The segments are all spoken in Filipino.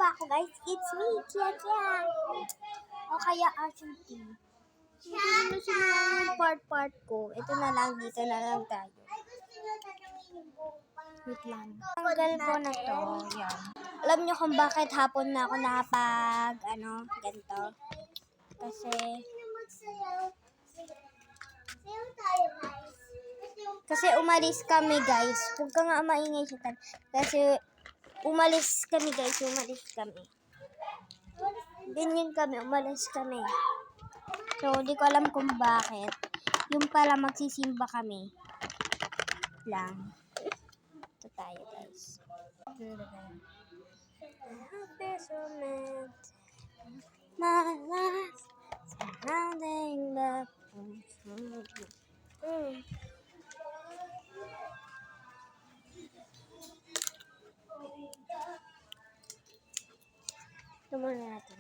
pa ako guys. It's me, Kia Kia. O kaya Argentine. Hindi na sila yung part ko. Ito na lang, dito na lang tayo. Wait lang. Tanggal ko na to. Yan. Alam nyo kung bakit hapon na ako nakapag, ganito? Kasi umalis kami guys. Huwag ka nga maingay siya. Kasi umalis kami guys. Ganyan kami. Umalis kami. So, di ko alam kung bakit. Yung pala magsisimba kami. Lang. Ito tayo guys. My life surrounding the Tumulong natin.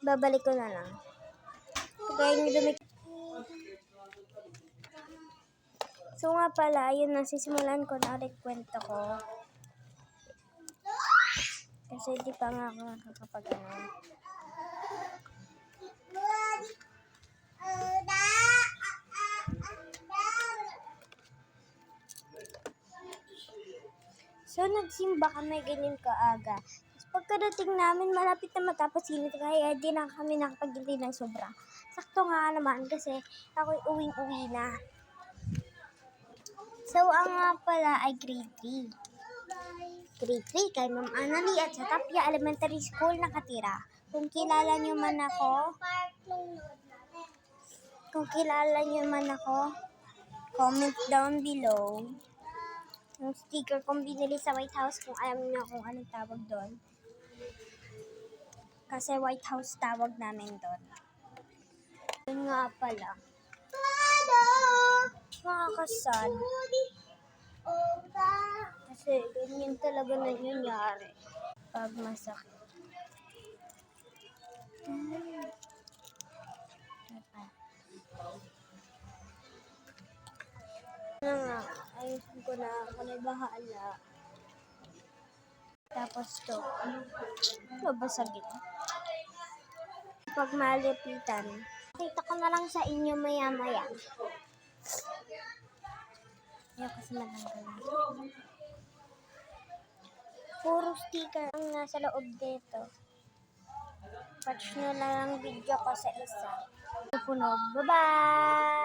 Babalik ko na lang. Kaya yung dumi. So nga pala, yun nasisimulan ko na ulit kwento ko. Kasi di pa nga ako nakakapag So, nagsimba kami ganyan kaaga. Tapos pagkadating namin, malapit na matapos init, kaya di na kami nakapag-intay ng sobra. Sakto nga naman kasi ako'y uwing-uwi na. So, ang nga pala ay grade 3. Grade 3 kay Ma'am Annalie at sa Tapia Elementary School nakatira. Kung kilala nyo man ako, comment down below. Yung sticker kong binili sa White House, kung alam niyo kung anong tawag doon. Kasi White House tawag namin doon. Yun nga pala. Nakakasad. Kasi ganyan talaga nangyayari pag masakit. Ayusin ko na ako na bahala. Tapos to, babasagin. Pag malipitan, kita ko na lang sa inyo maya-maya. Ayaw kasi matanggal. Puro sticker ang nasa loob dito. Watch nyo lang ang video ko sa isa. Puno. Bye-bye!